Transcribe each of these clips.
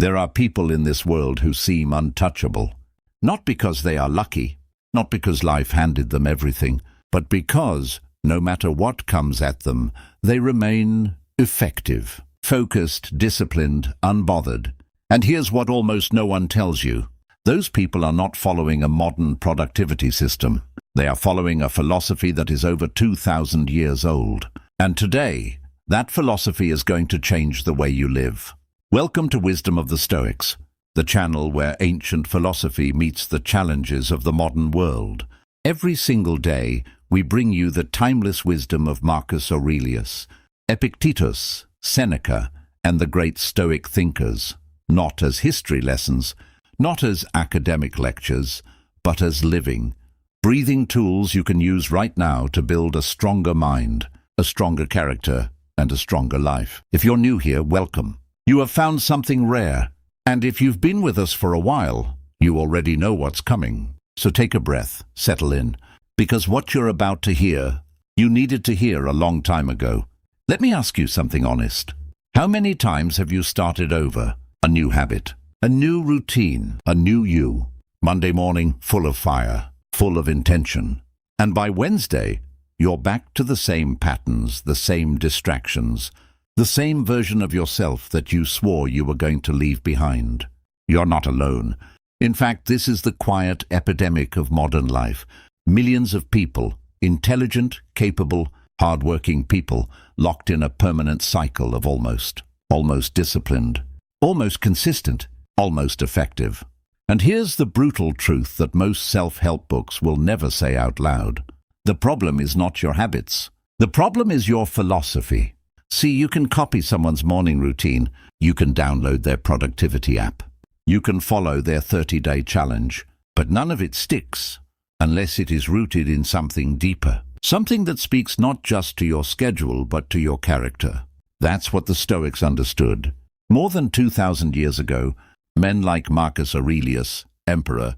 There are people in this world who seem untouchable, not because they are lucky, not because life handed them everything, but because, no matter what comes at them, they remain effective, focused, disciplined, unbothered. And here's what almost no one tells you. Those people are not following a modern productivity system. They are following a philosophy that is over 2,000 years old. And today, that philosophy is going to change the way you live. Welcome to Wisdom of the Stoics, the channel where ancient philosophy meets the challenges of the modern world. Every single day, we bring you the timeless wisdom of Marcus Aurelius, Epictetus, Seneca, and the great Stoic thinkers, not as history lessons, not as academic lectures, but as living, breathing tools you can use right now to build a stronger mind, a stronger character, and a stronger life. If you're new here, welcome. You have found something rare, and if you've been with us for a while, you already know what's coming. So take a breath, settle in, because what you're about to hear, you needed to hear a long time ago. Let me ask you something honest. How many times have you started over? A new habit, a new routine, a new you. Monday morning, full of fire, full of intention. And by Wednesday, you're back to the same patterns, the same distractions, the same version of yourself that you swore you were going to leave behind. You're not alone. In fact, this is the quiet epidemic of modern life. Millions of people, intelligent, capable, hard-working people, locked in a permanent cycle of almost disciplined, almost consistent, almost effective. And here's the brutal truth that most self-help books will never say out loud. The problem is not your habits. The problem is your philosophy. See, you can copy someone's morning routine. You can download their productivity app. You can follow their 30-day challenge. But none of it sticks unless it is rooted in something deeper. Something that speaks not just to your schedule, but to your character. That's what the Stoics understood. More than 2,000 years ago, men like Marcus Aurelius, emperor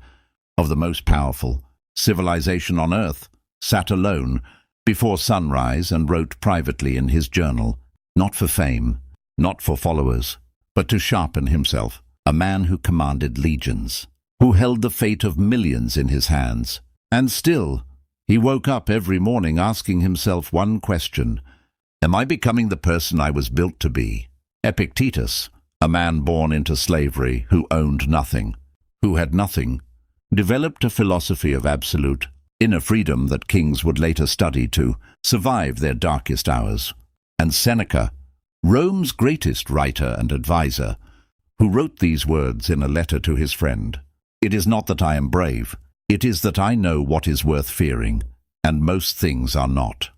of the most powerful civilization on earth, sat alone before sunrise and wrote privately in his journal, not for fame, not for followers, but to sharpen himself, a man who commanded legions, who held the fate of millions in his hands. And still, he woke up every morning asking himself one question: am I becoming the person I was built to be? Epictetus, a man born into slavery, who owned nothing, who had nothing, developed a philosophy of absolute inner freedom that kings would later study to survive their darkest hours. And Seneca, Rome's greatest writer and advisor, who wrote these words in a letter to his friend: "It is not that I am brave, it is that I know what is worth fearing, and most things are not."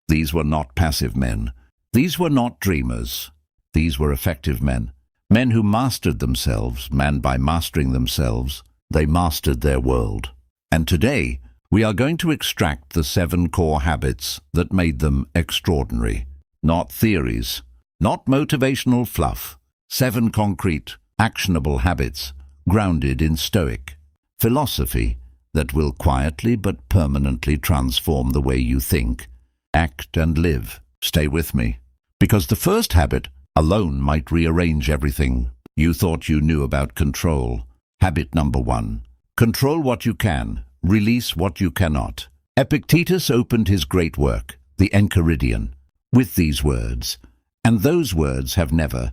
These were not passive men. These were not dreamers. These were effective men. Men who mastered themselves, and by mastering themselves, they mastered their world. And today, we are going to extract the 7 core habits that made them extraordinary. Not theories, not motivational fluff. 7 concrete, actionable habits, grounded in Stoic philosophy that will quietly but permanently transform the way you think, act, and live. Stay with me, because the first habit alone might rearrange everything you thought you knew about control. Habit number 1. Control what you can, release what you cannot. Epictetus opened his great work, the Enchiridion, with these words, and those words have never,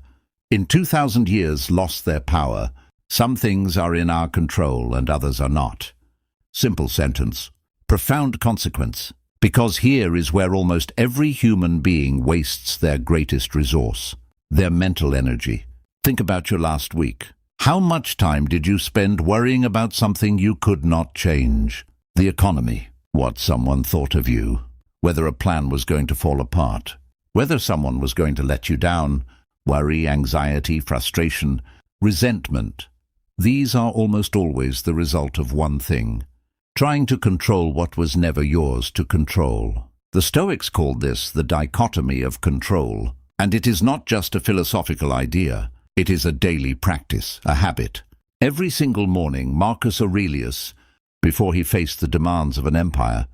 in 2,000 years, lost their power. Some things are in our control and others are not. Simple sentence, profound consequence, because here is where almost every human being wastes their greatest resource, their mental energy. Think about your last week. How much time did you spend worrying about something you could not change? The economy, what someone thought of you, whether a plan was going to fall apart, whether someone was going to let you down, worry, anxiety, frustration, resentment. These are almost always the result of one thing: trying to control what was never yours to control. The Stoics called this the dichotomy of control, and it is not just a philosophical idea. It is a daily practice, a habit. Every single morning, Marcus Aurelius, before he faced the demands of an empire,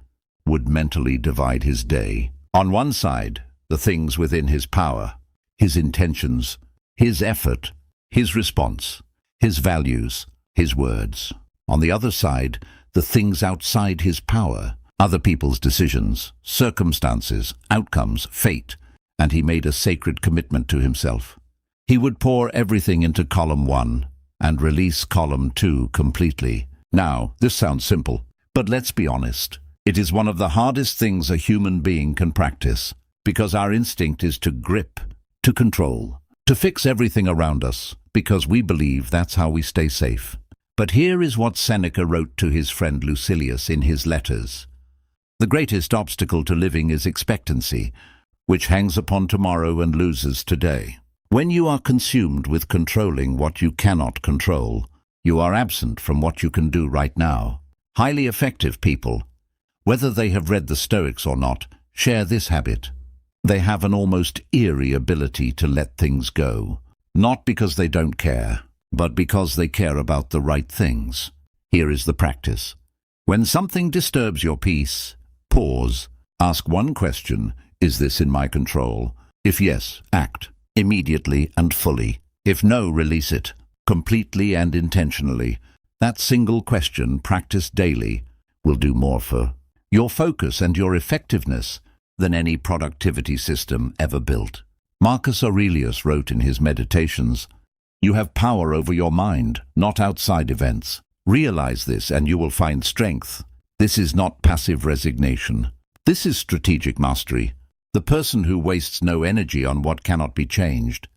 would mentally divide his day. On one side, the things within his power, his intentions, his effort, his response, his values, his words. On the other side, the things outside his power, other people's decisions, circumstances, outcomes, fate, and he made a sacred commitment to himself. He would pour everything into column 1 and release column 2 completely. Now, this sounds simple, but let's be honest. It is one of the hardest things a human being can practice, because our instinct is to grip, to control, to fix everything around us, because we believe that's how we stay safe. But here is what Seneca wrote to his friend Lucilius in his letters. The greatest obstacle to living is expectancy, which hangs upon tomorrow and loses today. When you are consumed with controlling what you cannot control, you are absent from what you can do right now. Highly effective people, whether they have read the Stoics or not, share this habit. They have an almost eerie ability to let things go, not because they don't care, but because they care about the right things. Here is the practice. When something disturbs your peace, pause. Ask one question: is this in my control? If yes, act immediately and fully. If no, release it, completely and intentionally. That single question, practiced daily, will do more for your focus and your effectiveness than any productivity system ever built. Marcus Aurelius wrote in his Meditations, "You have power over your mind, not outside events. Realize this and you will find strength." This is not passive resignation. This is strategic mastery. The person who wastes no energy on what cannot be changed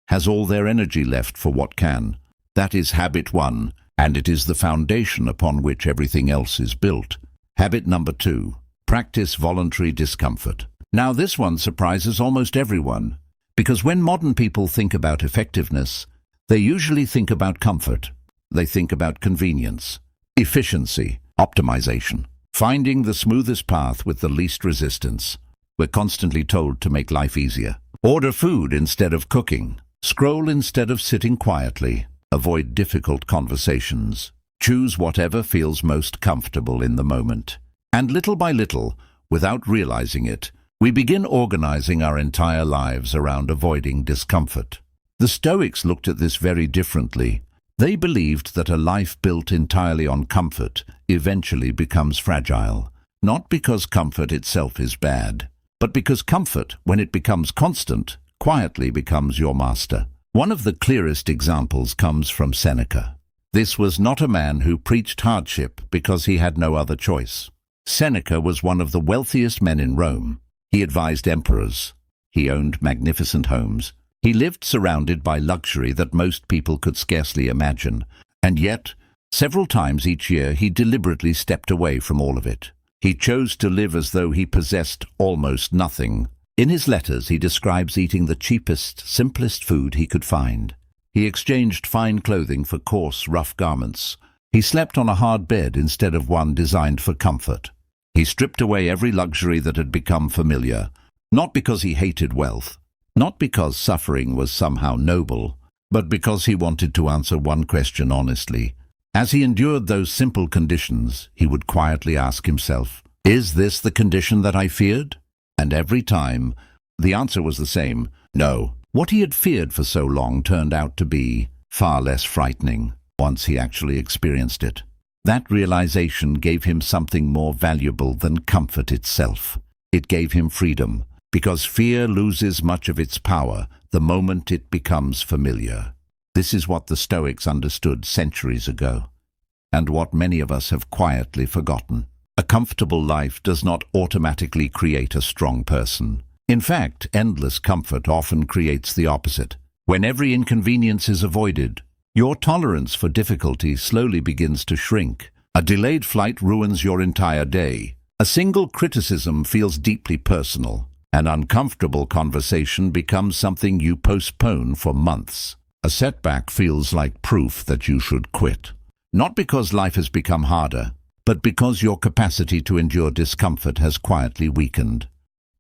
has all their energy left for what can. That is habit 1, and it is the foundation upon which everything else is built. Habit number 2, practice voluntary discomfort. Now this one surprises almost everyone, because when modern people think about effectiveness, they usually think about comfort. They think about convenience, efficiency, optimization, finding the smoothest path with the least resistance. We're constantly told to make life easier. Order food instead of cooking. Scroll instead of sitting quietly. Avoid difficult conversations. Choose whatever feels most comfortable in the moment. And little by little, without realizing it, we begin organizing our entire lives around avoiding discomfort. The Stoics looked at this very differently. They believed that a life built entirely on comfort eventually becomes fragile, not because comfort itself is bad, but because comfort, when it becomes constant, quietly becomes your master. One of the clearest examples comes from Seneca. This was not a man who preached hardship because he had no other choice. Seneca was one of the wealthiest men in Rome. He advised emperors. He owned magnificent homes. He lived surrounded by luxury that most people could scarcely imagine. And yet, several times each year, he deliberately stepped away from all of it. He chose to live as though he possessed almost nothing. In his letters, he describes eating the cheapest, simplest food he could find. He exchanged fine clothing for coarse, rough garments. He slept on a hard bed instead of one designed for comfort. He stripped away every luxury that had become familiar, not because he hated wealth, not because suffering was somehow noble, but because he wanted to answer one question honestly. As he endured those simple conditions, he would quietly ask himself, "Is this the condition that I feared?" And every time, the answer was the same, no. What he had feared for so long turned out to be far less frightening once he actually experienced it. That realization gave him something more valuable than comfort itself. It gave him freedom, because fear loses much of its power the moment it becomes familiar. This is what the Stoics understood centuries ago, and what many of us have quietly forgotten. A comfortable life does not automatically create a strong person. In fact, endless comfort often creates the opposite. When every inconvenience is avoided, your tolerance for difficulty slowly begins to shrink. A delayed flight ruins your entire day. A single criticism feels deeply personal. An uncomfortable conversation becomes something you postpone for months. A setback feels like proof that you should quit. Not because life has become harder, but because your capacity to endure discomfort has quietly weakened.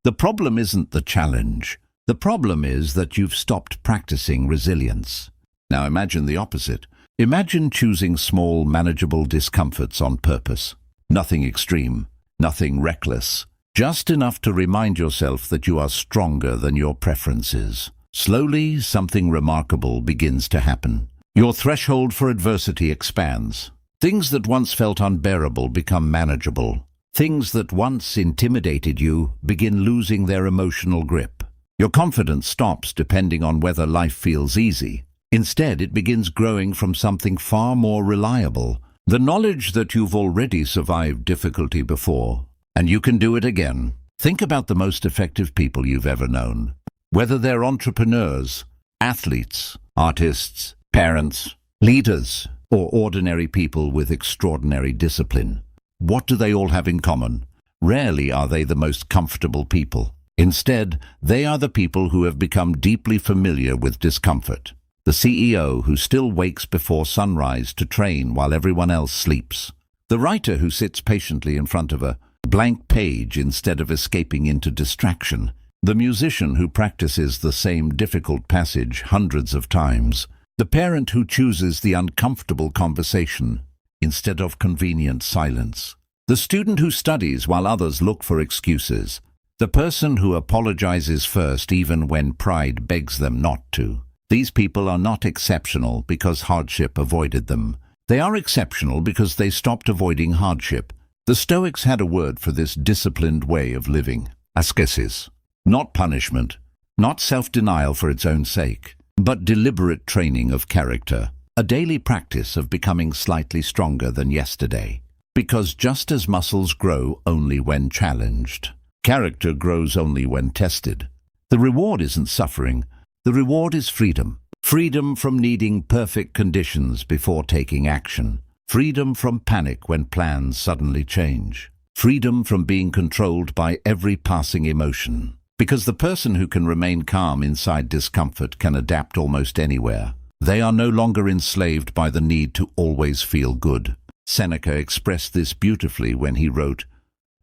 The problem isn't the challenge. The problem is that you've stopped practicing resilience. Now imagine the opposite. Imagine choosing small, manageable discomforts on purpose. Nothing extreme, nothing reckless. Just enough to remind yourself that you are stronger than your preferences. slowly something remarkable begins to happen. Your threshold for adversity expands. Things that once felt unbearable become manageable. Things that once intimidated you begin losing their emotional grip. Your confidence stops depending on whether life feels easy. Instead, it begins growing from something far more reliable. The knowledge that you've already survived difficulty before, and you can do it again. Think about the most effective people you've ever known. Whether they're entrepreneurs, athletes, artists, parents, leaders, or ordinary people with extraordinary discipline. What do they all have in common? Rarely are they the most comfortable people. Instead, they are the people who have become deeply familiar with discomfort. The CEO who still wakes before sunrise to train while everyone else sleeps. The writer who sits patiently in front of a blank page instead of escaping into distraction. The musician who practices the same difficult passage hundreds of times. The parent who chooses the uncomfortable conversation instead of convenient silence. The student who studies while others look for excuses. The person who apologizes first even when pride begs them not to. These people are not exceptional because hardship avoided them. They are exceptional because they stopped avoiding hardship. The Stoics had a word for this disciplined way of living. Ascesis. Not punishment, not self-denial for its own sake, but deliberate training of character. A daily practice of becoming slightly stronger than yesterday. Because just as muscles grow only when challenged, character grows only when tested. The reward isn't suffering. The reward is freedom. Freedom from needing perfect conditions before taking action. Freedom from panic when plans suddenly change. Freedom from being controlled by every passing emotion. Because the person who can remain calm inside discomfort can adapt almost anywhere. They are no longer enslaved by the need to always feel good. Seneca expressed this beautifully when he wrote,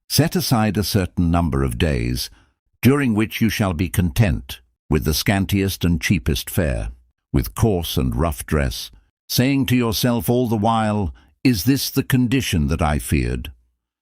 "Set aside a certain number of days, during which you shall be content with the scantiest and cheapest fare, with coarse and rough dress, saying to yourself all the while, 'Is this the condition that I feared?'"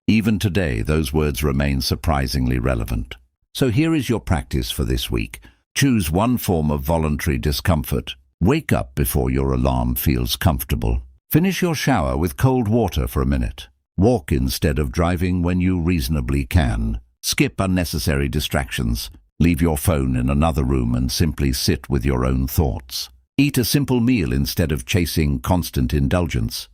Even today, those words remain surprisingly relevant. So here is your practice for this week. Choose one form of voluntary discomfort. Wake up before your alarm feels comfortable. Finish your shower with cold water for a minute. Walk instead of driving when you reasonably can. Skip unnecessary distractions. Leave your phone in another room and simply sit with your own thoughts. Eat a simple meal instead of chasing constant indulgence.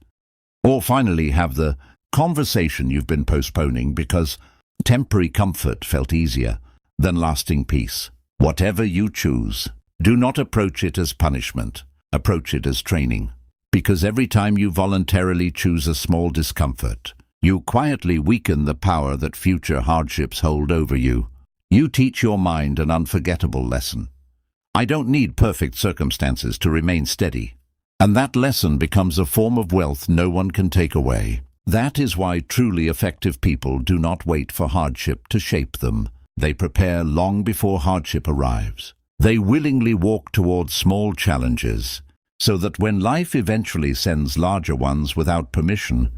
Or finally, have the conversation you've been postponing because temporary comfort felt easier than lasting peace. Whatever you choose, do not approach it as punishment. Approach it as training. Because every time you voluntarily choose a small discomfort, you quietly weaken the power that future hardships hold over you. You teach your mind an unforgettable lesson. I don't need perfect circumstances to remain steady. And that lesson becomes a form of wealth no one can take away. That is why truly effective people do not wait for hardship to shape them. They prepare long before hardship arrives. They willingly walk towards small challenges, so that when life eventually sends larger ones without permission,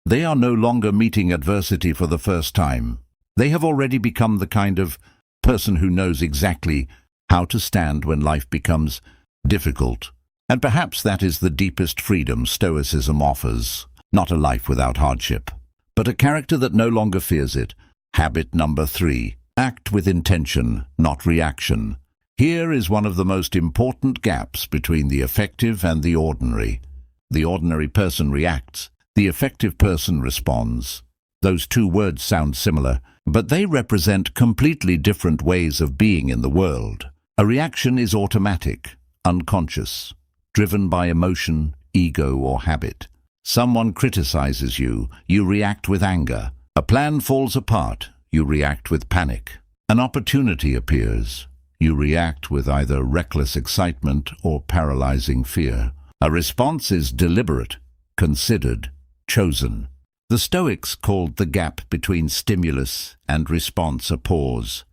they are no longer meeting adversity for the first time. They have already become the kind of person who knows exactly how to stand when life becomes difficult. And perhaps that is the deepest freedom Stoicism offers. Not a life without hardship, but a character that no longer fears it. Habit number 3. Act with intention, not reaction. Here is one of the most important gaps between the effective and the ordinary. The ordinary person reacts. The effective person responds. Those two words sound similar, but they represent completely different ways of being in the world. A reaction is automatic, unconscious, driven by emotion, ego, or habit. Someone criticizes you, you react with anger. A plan falls apart, you react with panic. An opportunity appears, you react with either reckless excitement or paralyzing fear. A response is deliberate, considered, chosen. The Stoics called the gap between stimulus and response a pause,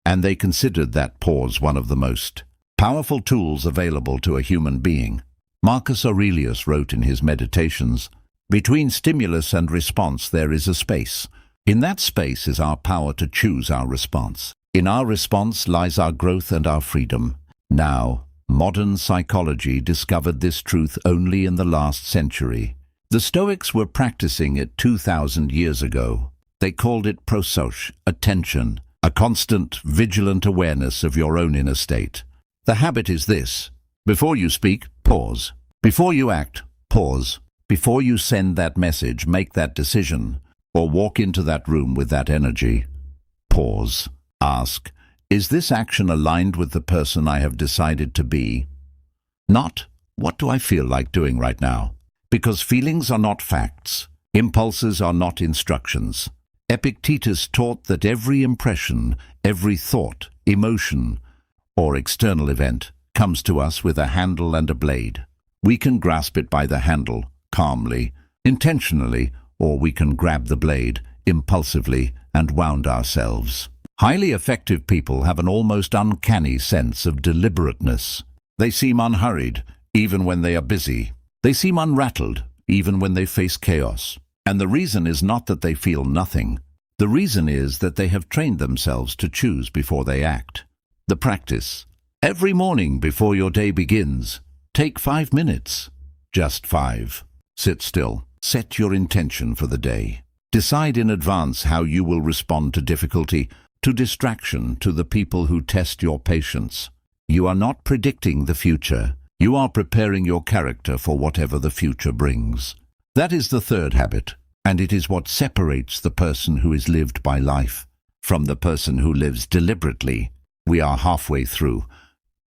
and they considered that pause one of the most powerful tools available to a human being. Marcus Aurelius wrote in his Meditations, "Between stimulus and response there is a space. In that space is our power to choose our response. In our response lies our growth and our freedom." Now, modern psychology discovered this truth only in the last century. The Stoics were practicing it 2,000 years ago. They called it prosauche, attention, a constant, vigilant awareness of your own inner state. The habit is this: before you speak, pause. Before you act, pause. Before you send that message, make that decision, or walk into that room with that energy, pause. Ask, is this action aligned with the person I have decided to be? Not, what do I feel like doing right now? Because feelings are not facts. Impulses are not instructions. Epictetus taught that every impression, every thought, emotion, or external event comes to us with a handle and a blade. We can grasp it by the handle, calmly, intentionally, or we can grab the blade, impulsively, and wound ourselves. Highly effective people have an almost uncanny sense of deliberateness. They seem unhurried, even when they are busy. They seem unrattled, even when they face chaos. And the reason is not that they feel nothing. The reason is that they have trained themselves to choose before they act. The practice. Every morning before your day begins, take 5 minutes. Just 5. Sit still. Set your intention for the day. Decide in advance how you will respond to difficulty, to distraction, to the people who test your patience. You are not predicting the future. You are preparing your character for whatever the future brings. That is the third habit, and it is what separates the person who is lived by life from the person who lives deliberately. We are halfway through,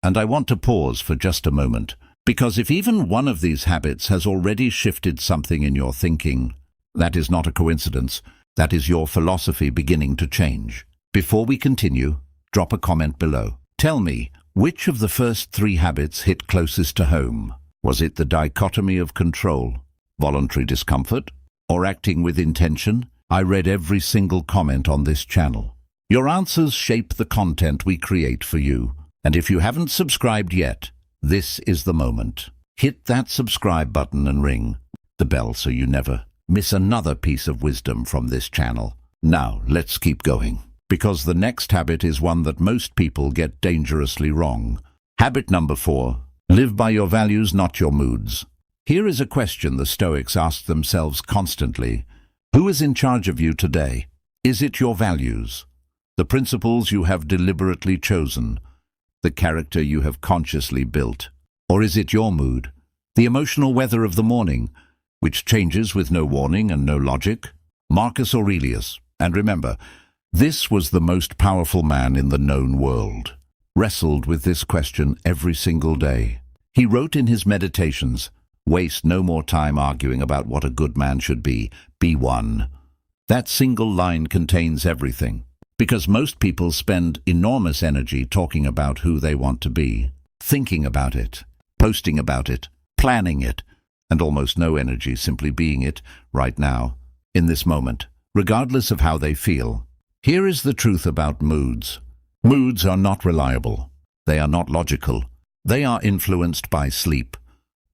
and I want to pause for just a moment, because if even one of these habits has already shifted something in your thinking, that is not a coincidence. That is your philosophy beginning to change. Before we continue, drop a comment below. Tell me, which of the first 3 habits hit closest to home? Was it the dichotomy of control, voluntary discomfort, or acting with intention? I read every single comment on this channel. Your answers shape the content we create for you. And if you haven't subscribed yet, this is the moment. Hit that subscribe button and ring the bell so you never miss another piece of wisdom from this channel. Now, let's keep going, because the next habit is one that most people get dangerously wrong. Habit number 4. Live by your values, not your moods. Here is a question the Stoics ask themselves constantly. Who is in charge of you today? Is it your values, the principles you have deliberately chosen, the character you have consciously built? Or is it your mood, the emotional weather of the morning, which changes with no warning and no logic? Marcus Aurelius, and remember, this was the most powerful man in the known world, wrestled with this question every single day. He wrote in his meditations, "Waste no more time arguing about what a good man should be one." That single line contains everything, because most people spend enormous energy talking about who they want to be, thinking about it, posting about it, planning it, and almost no energy simply being it right now, in this moment, regardless of how they feel. Here is the truth about moods. Moods are not reliable. They are not logical. They are influenced by sleep,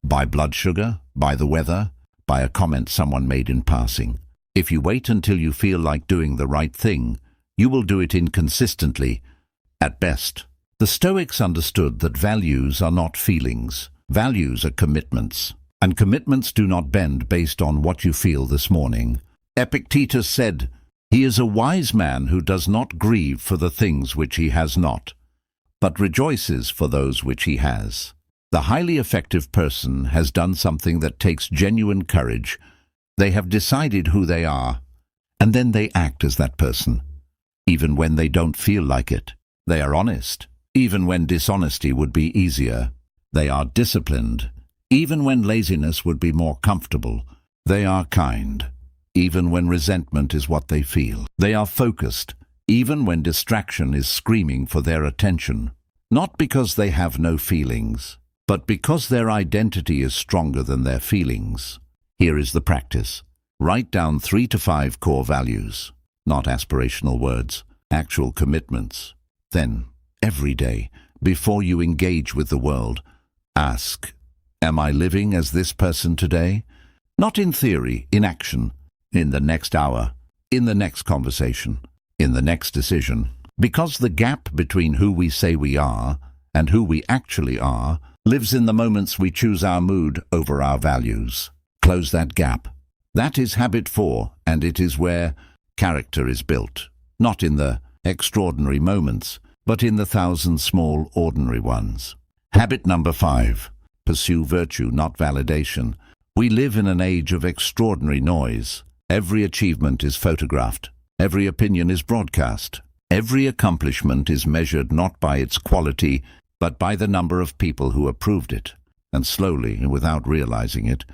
by blood sugar, by the weather, by a comment someone made in passing. If you wait until you feel like doing the right thing, you will do it inconsistently, at best. The Stoics understood that values are not feelings. Values are commitments, and commitments do not bend based on what you feel this morning. Epictetus said, "He is a wise man who does not grieve for the things which he has not, but rejoices for those which he has." The highly effective person has done something that takes genuine courage. They have decided who they are, and then they act as that person, even when they don't feel like it. They are honest, even when dishonesty would be easier. They are disciplined, even when laziness would be more comfortable. They are kind, even when resentment is what they feel. They are focused, even when distraction is screaming for their attention. Not because they have no feelings, but because their identity is stronger than their feelings. Here is the practice. Write down 3 to 5 core values, not aspirational words, actual commitments. Then, every day, before you engage with the world, ask, am I living as this person today? Not in theory, in action, in the next hour, in the next conversation, in the next decision. Because the gap between who we say we are and who we actually are lives in the moments we choose our mood over our values. Close that gap. That is habit 4, and it is where character is built. Not in the extraordinary moments, but in the thousand small, ordinary ones. Habit number 5. Pursue virtue, not validation. We live in an age of extraordinary noise. Every achievement is photographed. Every opinion is broadcast. Every accomplishment is measured not by its quality, but by the number of people who approved it. And slowly, and without realizing it,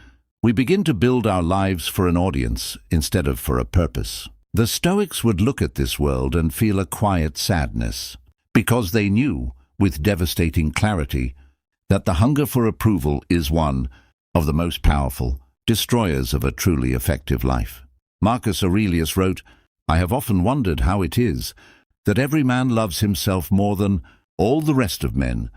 we begin to build our lives for an audience instead of for a purpose. The Stoics would look at this world and feel a quiet sadness, because they knew, with devastating clarity, that the hunger for approval is one of the most powerful destroyers of a truly effective life. Marcus Aurelius wrote, "I have often wondered how it is that every man loves himself more than all the rest of men,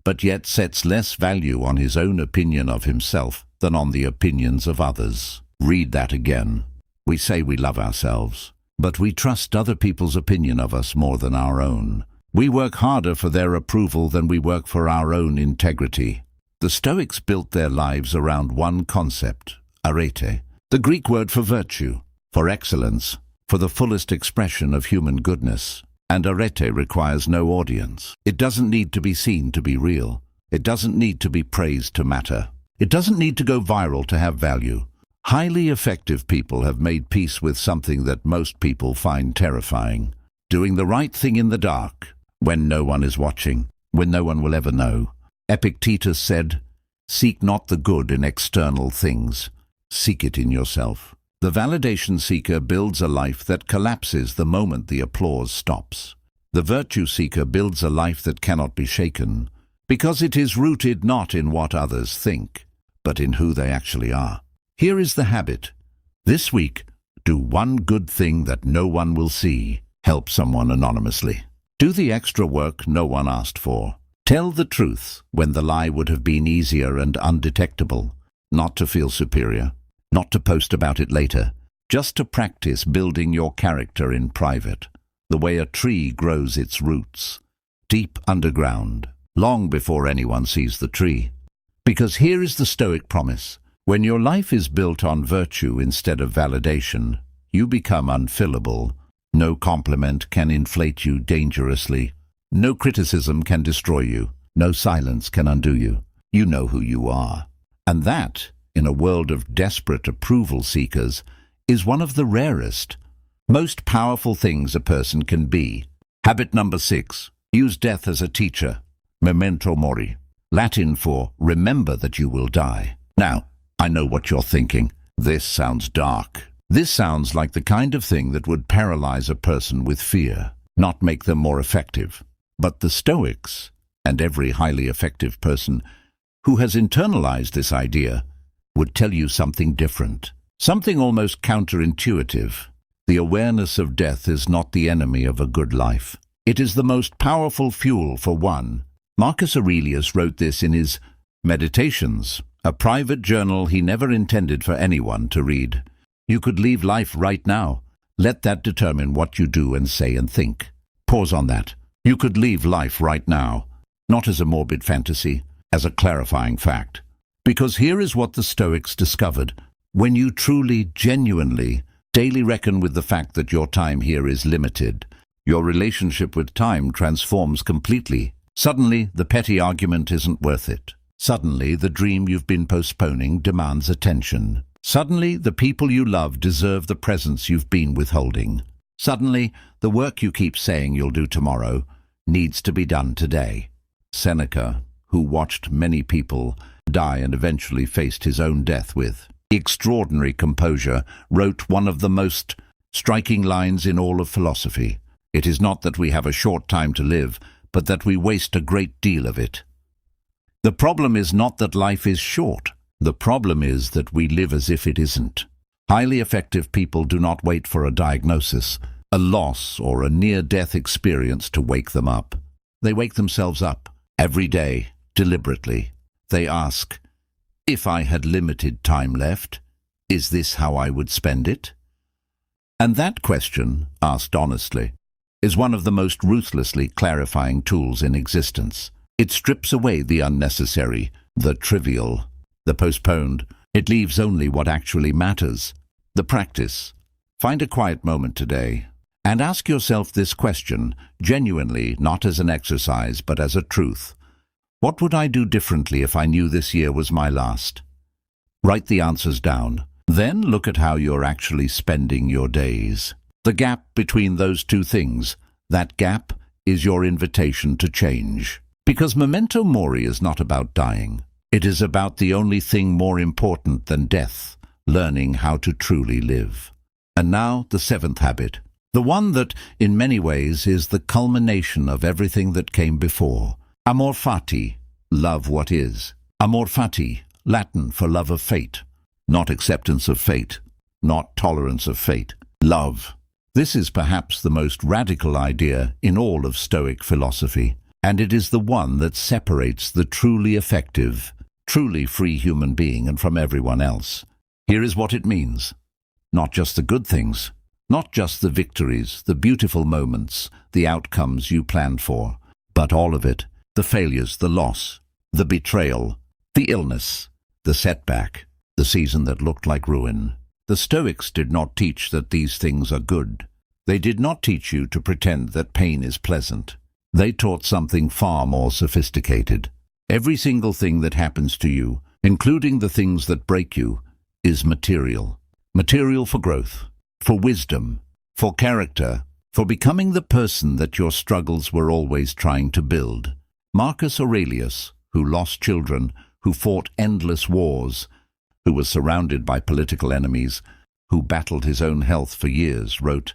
but yet sets less value on his own opinion of himself than on the opinions of others." Read that again. We say we love ourselves, but we trust other people's opinion of us more than our own. We work harder for their approval than we work for our own integrity. The Stoics built their lives around one concept, arete, the Greek word for virtue, for excellence, for the fullest expression of human goodness. And arete requires no audience. It doesn't need to be seen to be real. It doesn't need to be praised to matter. It doesn't need to go viral to have value. Highly effective people have made peace with something that most people find terrifying. Doing the right thing in the dark, when no one is watching, when no one will ever know. Epictetus said, "Seek not the good in external things. Seek it in yourself." The validation seeker builds a life that collapses the moment the applause stops. The virtue seeker builds a life that cannot be shaken, because it is rooted not in what others think, but in who they actually are. Here is the habit. This week, do one good thing that no one will see. Help someone anonymously. Do the extra work no one asked for. Tell the truth when the lie would have been easier and undetectable. Not to feel superior, not to post about it later, just to practice building your character in private, the way a tree grows its roots, deep underground, long before anyone sees the tree. Because here is the Stoic promise. When your life is built on virtue instead of validation, you become unfillable. No compliment can inflate you dangerously. No criticism can destroy you. No silence can undo you. You know who you are. And that, in a world of desperate approval seekers, is one of the rarest, most powerful things a person can be. Habit number 6. Use death as a teacher. Memento mori. Latin for remember that you will die. Now, I know what you're thinking. This sounds dark. This sounds like the kind of thing that would paralyze a person with fear, not make them more effective. But the Stoics, and every highly effective person who has internalized this idea, would tell you something different, something almost counterintuitive. The awareness of death is not the enemy of a good life. It is the most powerful fuel for one. Marcus Aurelius wrote this in his Meditations, a private journal he never intended for anyone to read. You could leave life right now. Let that determine what you do and say and think. Pause on that. You could leave life right now, not as a morbid fantasy, as a clarifying fact. Because here is what the Stoics discovered. When you truly, genuinely, daily reckon with the fact that your time here is limited, your relationship with time transforms completely. Suddenly, the petty argument isn't worth it. Suddenly, the dream you've been postponing demands attention. Suddenly, the people you love deserve the presence you've been withholding. Suddenly, the work you keep saying you'll do tomorrow needs to be done today. Seneca, who watched many people die and eventually faced his own death with extraordinary composure, wrote one of the most striking lines in all of philosophy. It is not that we have a short time to live, but that we waste a great deal of it. The problem is not that life is short. The problem is that we live as if it isn't. Highly effective people do not wait for a diagnosis, a loss, or a near-death experience to wake them up. They wake themselves up every day, deliberately. They ask, if I had limited time left, is this how I would spend it? And that question, asked honestly, is one of the most ruthlessly clarifying tools in existence. It strips away the unnecessary, the trivial, the postponed. It leaves only what actually matters. The practice. Find a quiet moment today and ask yourself this question, genuinely, not as an exercise, but as a truth. What would I do differently if I knew this year was my last? Write the answers down. Then look at how you're actually spending your days. The gap between those two things, that gap is your invitation to change. Because memento mori is not about dying. It is about the only thing more important than death, learning how to truly live. And now the seventh habit. The one that, in many ways, is the culmination of everything that came before. Amor fati, love what is. Amor fati, Latin for love of fate. Not acceptance of fate, not tolerance of fate. Love. This is perhaps the most radical idea in all of Stoic philosophy, and it is the one that separates the truly effective, truly free human being and from everyone else. Here is what it means. Not just the good things, not just the victories, the beautiful moments, the outcomes you planned for, but all of it, the failures, the loss, the betrayal, the illness, the setback, the season that looked like ruin. The Stoics did not teach that these things are good. They did not teach you to pretend that pain is pleasant. They taught something far more sophisticated. Every single thing that happens to you, including the things that break you, is material. Material for growth, for wisdom, for character, for becoming the person that your struggles were always trying to build. Marcus Aurelius, who lost children, who fought endless wars, who was surrounded by political enemies, who battled his own health for years, wrote,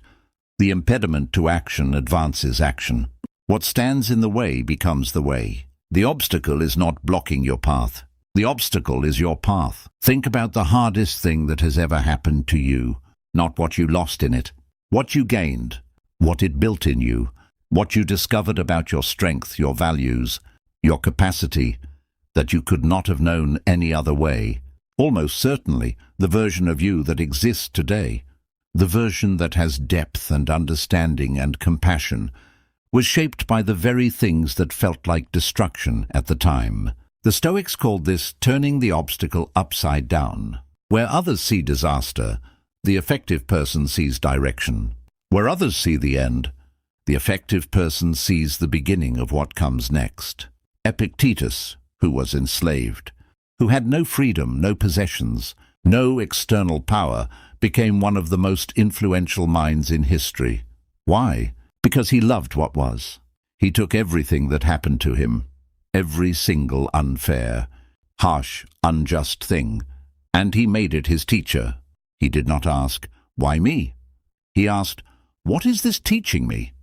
"The impediment to action advances action. What stands in the way becomes the way. The obstacle is not blocking your path. The obstacle is your path." Think about the hardest thing that has ever happened to you, not what you lost in it, what you gained, what it built in you, what you discovered about your strength, your values, your capacity, that you could not have known any other way. Almost certainly the version of you that exists today, the version that has depth and understanding and compassion, was shaped by the very things that felt like destruction at the time. The Stoics called this turning the obstacle upside down. Where others see disaster, the effective person sees direction. Where others see the end, the effective person sees the beginning of what comes next. Epictetus, who was enslaved, who had no freedom, no possessions, no external power, became one of the most influential minds in history. Why? Because he loved what was. He took everything that happened to him, every single unfair, harsh, unjust thing, and he made it his teacher. He did not ask, "Why me?" He asked, "What is this teaching me?"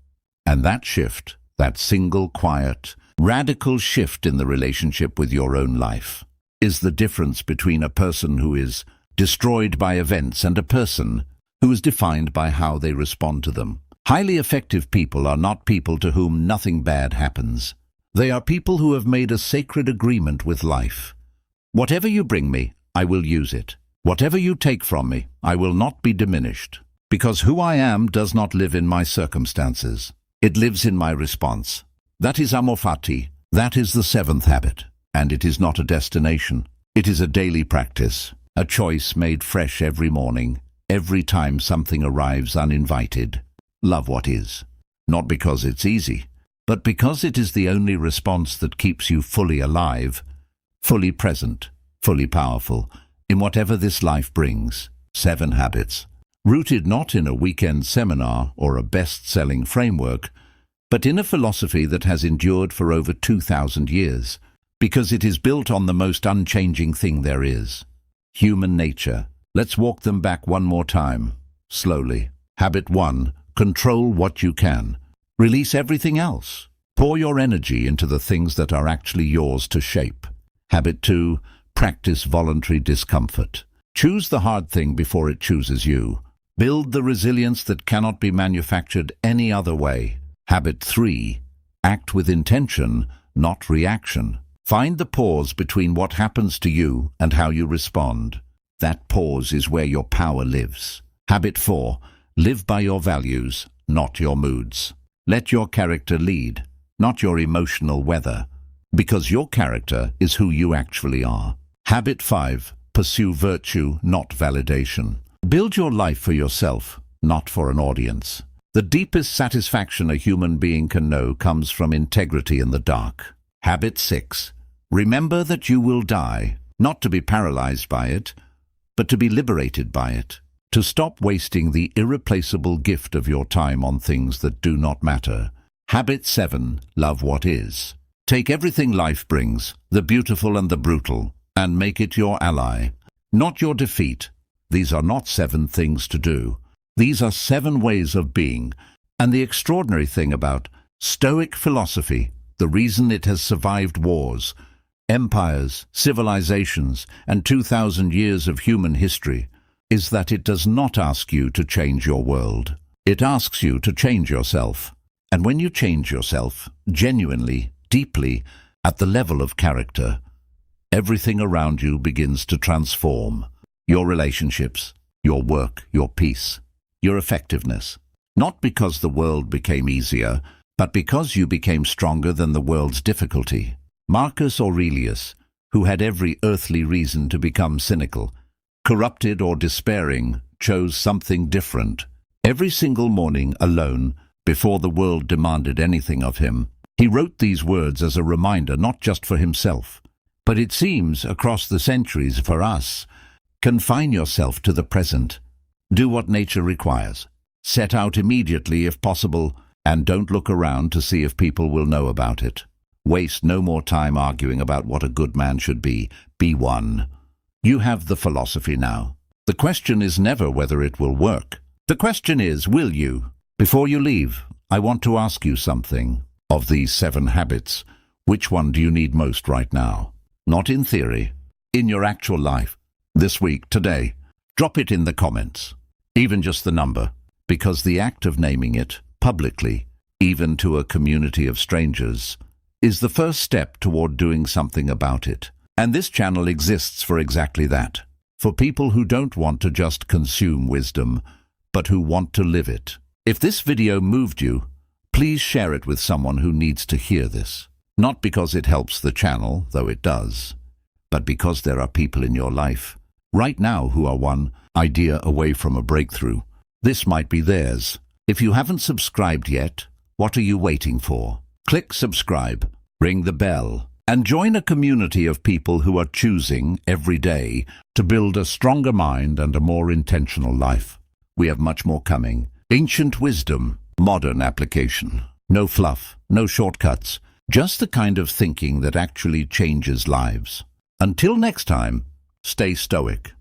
And that shift, that single, quiet, radical shift in the relationship with your own life, is the difference between a person who is destroyed by events and a person who is defined by how they respond to them. Highly effective people are not people to whom nothing bad happens. They are people who have made a sacred agreement with life. Whatever you bring me, I will use it. Whatever you take from me, I will not be diminished. Because who I am does not live in my circumstances. It lives in my response. That is amor fati. That is the seventh habit. And it is not a destination. It is a daily practice, a choice made fresh every morning, every time something arrives uninvited. Love what is. Not because it's easy, but because it is the only response that keeps you fully alive, fully present, fully powerful, in whatever this life brings. 7 habits. Rooted not in a weekend seminar or a best-selling framework, but in a philosophy that has endured for over 2,000 years, because it is built on the most unchanging thing there is, human nature. Let's walk them back one more time, slowly. Habit 1. Control what you can. Release everything else. Pour your energy into the things that are actually yours to shape. Habit 2. Practice voluntary discomfort. Choose the hard thing before it chooses you. Build the resilience that cannot be manufactured any other way. Habit 3. Act with intention, not reaction. Find the pause between what happens to you and how you respond. That pause is where your power lives. Habit 4. Live by your values, not your moods. Let your character lead, not your emotional weather. Because your character is who you actually are. Habit 5. Pursue virtue, not validation. Build your life for yourself, not for an audience. The deepest satisfaction a human being can know comes from integrity in the dark. Habit 6. Remember that you will die, not to be paralyzed by it, but to be liberated by it. To stop wasting the irreplaceable gift of your time on things that do not matter. Habit 7. Love what is. Take everything life brings, the beautiful and the brutal, and make it your ally, not your defeat. These are not 7 things to do. These are 7 ways of being. And the extraordinary thing about Stoic philosophy, the reason it has survived wars, empires, civilizations, and 2,000 years of human history, is that it does not ask you to change your world. It asks you to change yourself. And when you change yourself, genuinely, deeply, at the level of character, everything around you begins to transform. Your relationships, your work, your peace, your effectiveness. Not because the world became easier, but because you became stronger than the world's difficulty. Marcus Aurelius, who had every earthly reason to become cynical, corrupted or despairing, chose something different. Every single morning, alone, before the world demanded anything of him, he wrote these words as a reminder not just for himself, but it seems across the centuries for us. Confine yourself to the present. Do what nature requires. Set out immediately if possible, and don't look around to see if people will know about it. Waste no more time arguing about what a good man should be. Be one. You have the philosophy now. The question is never whether it will work. The question is, will you? Before you leave, I want to ask you something. Of these 7 habits, which one do you need most right now? Not in theory, in your actual life. This week, today. Drop it in the comments. Even just the number. Because the act of naming it, publicly, even to a community of strangers, is the first step toward doing something about it. And this channel exists for exactly that. For people who don't want to just consume wisdom, but who want to live it. If this video moved you, please share it with someone who needs to hear this. Not because it helps the channel, though it does, but because there are people in your life right now who are one idea away from a breakthrough. This might be theirs. If you haven't subscribed yet, what are you waiting for? Click subscribe, ring the bell, and join a community of people who are choosing every day to build a stronger mind and a more intentional life. We have much more coming. Ancient wisdom, modern application. No fluff, no shortcuts, just the kind of thinking that actually changes lives. Until next time, stay stoic.